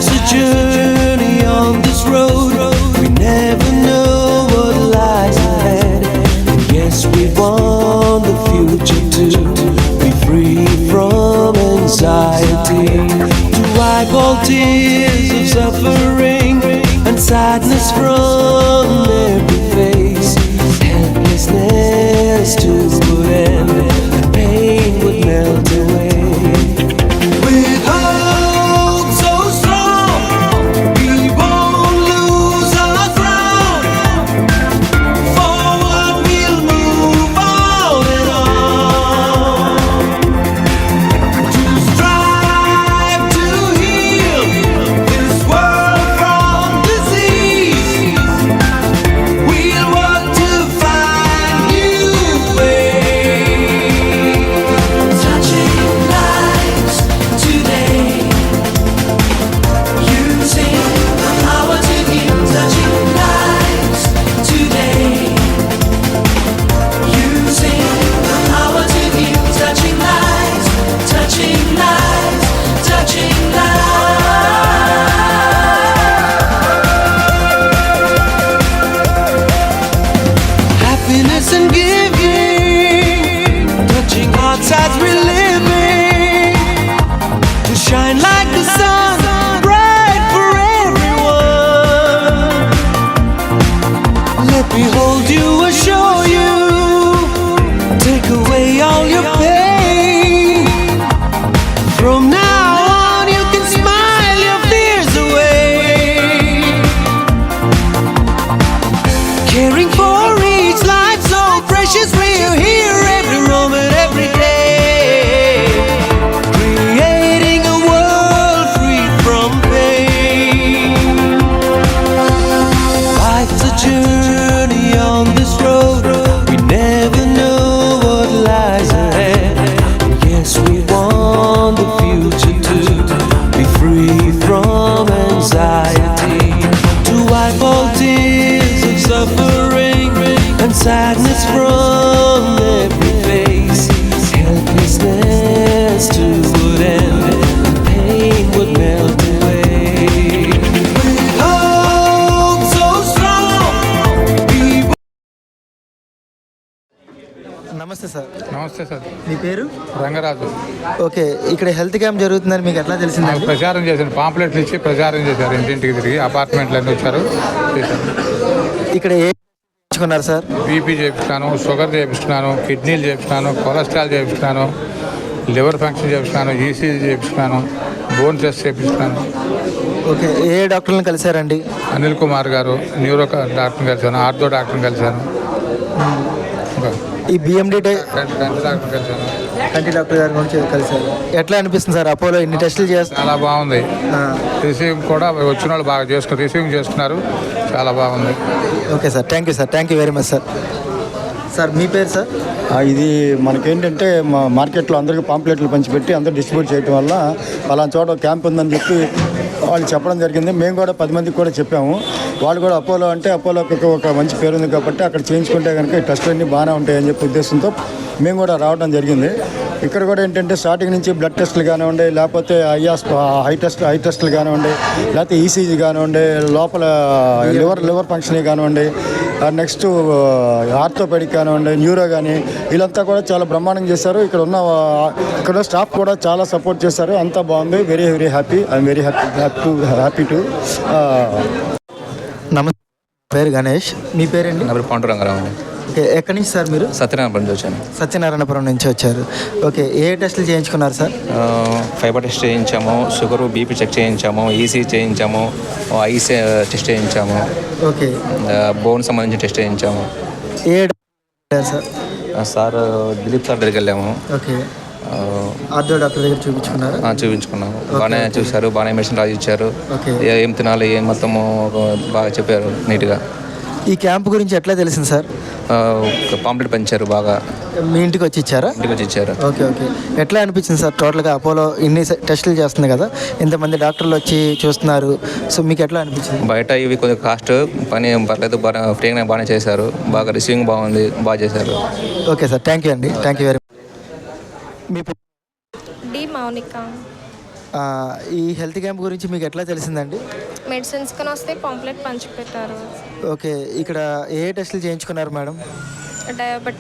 Life's a journey on this road. We never know what lies ahead. Yes, we want the future to be free from anxiety, to wipe all tears of suffering and sadness from every face. Helplessness to put end, and pain would melt away. With hope so strong, we won't lose our ground. Forward we'll move on and on, to strive to heal this world from disease. We'll work to find new ways, touching lives today, using the power to heal. Touching lives today, using the power to heal. Touching lives, touching lives, touching lives. Happiness and giving, touching hearts as we're living, to shine like the sun, bright for everyone. Let me hold you, assure you, take away all your pain. From now on you can smile your fears away, caring for each life so precious. We're here every moment, every day, creating a world free from pain. Life's a journey on this road. We never know what lies ahead. Yes, we want the future to be free from anxiety, to wipe all tears of suffering and sadness from every face. Helplessness to put end, and pain would melt away. With hope so strong, we నమస్తే sir. నమస్తే sir, మీ పేరు? Rangaraju. Okay, ఇక్కడ health camp జరుగుతుందని మీకు ఎట్లా నాకు తెలిసిందండి? ప్రచారం చేశాను, పాంప్లెట్లు ఇచ్చి ప్రచారం చేశారు, ఇంటింటికి తిరిగి అపార్ట్మెంట్లన్నీ వచ్చారు, చేశారు. ఇక్కడ ఏ చేయించుకున్నారు సార్? బీపీ చేపిస్తున్నాను, షుగర్ చేపిస్తున్నాను, కిడ్నీలు చేపిస్తున్నాను, కొలెస్ట్రాల్ చేపిస్తున్నాను, లివర్ ఫంక్షన్ చేపిస్తున్నాను, ఈసీజీ చేపిస్తున్నాను, బోన్ టెస్ట్ చేపిస్తున్నాను. ఓకే, ఏ డాక్టర్లను కలిశారండి? అనిల్ కుమార్ గారు, న్యూరో డాక్టర్ని కలిశాను, ఆర్థో డాక్టర్ని కలిశాను, ఇంకా ఈ బిఎండి కంటి డాక్టర్ని కలిశాను. కంటి డాక్టర్ గారు కూడా కలిశారు. ఎట్లా అనిపిస్తుంది సార్ అపోలో ఇన్ని టెస్టులు చేస్తారు? చాలా బాగుంది. రిసీవింగ్ కూడా వచ్చిన వాళ్ళు బాగా రిసీవింగ్ చేసుకున్నారు, చాలా బాగుంది. Okay sir, thank you sir, thank you very much sir. Sir మీ పేరు సార్? ఇది మనకేంటంటే మా మార్కెట్లో అందరికీ పాంప్లెట్లు పంచిపెట్టి అందరూ డిస్ట్రిబ్యూట్ చేయడం వల్ల పలానా చోట క్యాంప్ ఉందని చెప్పి వాళ్ళు చెప్పడం జరిగింది. మేము కూడా 10 మందికి కూడా చెప్పాము. వాళ్ళు కూడా అపోలో అంటే అపోలోకి ఒక మంచి పేరు ఉంది కాబట్టి అక్కడ చేయించుకుంటే కనుక ఈ టెస్టులన్నీ బాగానే ఉంటాయని చెప్పి ఉద్దేశంతో మేము కూడా రావడం జరిగింది. ఇక్కడ కూడా ఏంటంటే స్టార్టింగ్ నుంచి బ్లడ్ టెస్టులు కానివ్వండి, లేకపోతే హై టెస్టులు కానివ్వండి, లేకపోతే ఈసీజీ కానివ్వండి, లోపల లివర్ ఫంక్షన్ కానివ్వండి, నెక్స్ట్ ఆర్థోపెడిక్ కానివ్వండి, న్యూరో కానీ, వీళ్ళంతా కూడా చాలా బ్రహ్మాండంగా చేశారు. ఇక్కడ స్టాఫ్ కూడా చాలా సపోర్ట్ చేశారు. అంతా బాగుంది. Very very happy. I'm very happy to నమస్తే, పేరు గణేష్. మీ పేరండి? నా పేరు పాండురంగారావు. ఓకే, ఎక్కడి నుంచి సార్ మీరు? సత్యనారాయణపురం నుంచి వచ్చాను. సత్యనారాయణపురం నుంచి వచ్చారు. ఓకే, ఏ టెస్టులు చేయించుకున్నారు సార్? ఫైబర్ టెస్ట్ చేయించాము, షుగర్ బీపీ చెక్ చేయించాము, ఈసీ చేయించాము, ఐస్ టెస్ట్ చేయించాము, ఓకే, బోన్ సంబంధించిన టెస్ట్ చేయించాము. ఏ doctor sir? Sir Dilip sir దగ్గరికి వెళ్ళాము. ఓకే, ఆర్థో డాక్టర్ దగ్గర చూపించుకున్నారు? చూపించుకున్నాము. బాగానే చూశారు, బాగానే మెడిసిన్ రాసి ఇచ్చారు. ఏం తినాలి ఏం మొత్తము బాగా చెప్పారు నీట్గా. ఈ క్యాంప్ గురించి ఎట్లా తెలిసింది సార్? పాంప్లెట్ పంచారు, బాగా మీ ఇంటికి వచ్చి ఇచ్చారా? ఇంటికి వచ్చి ఇచ్చారు. ఓకే ఓకే, ఎట్లా అనిపించింది సార్ టోటల్గా అపోలో ఇన్ని టెస్టులు చేస్తుంది కదా, ఇంతమంది డాక్టర్లు వచ్చి చూస్తున్నారు, సో మీకు ఎట్లా అనిపించింది? బయట ఇవి కొద్దిగా కాస్ట్, పని పర్లేదు, బాగా ఫ్రీగానే బాగానే చేశారు, బాగా రిసీవింగ్ బాగుంది, బాగా చేశారు. ఓకే సార్, థ్యాంక్ యూ అండి, థ్యాంక్ యూ వెరీ మచ్. మీ డి మౌనిక. ఈ హెల్త్ క్యాంప్ గురించి మీకు ఎట్లా తెలిసిందండి? మెడిసిన్స్ కానీ వస్తే పాంప్లెట్ పంచిపెట్టారు. ఓకే, ఇక్కడ ఏ టెస్టులు చేయించుకున్నారు మేడం? డయాబెటిక్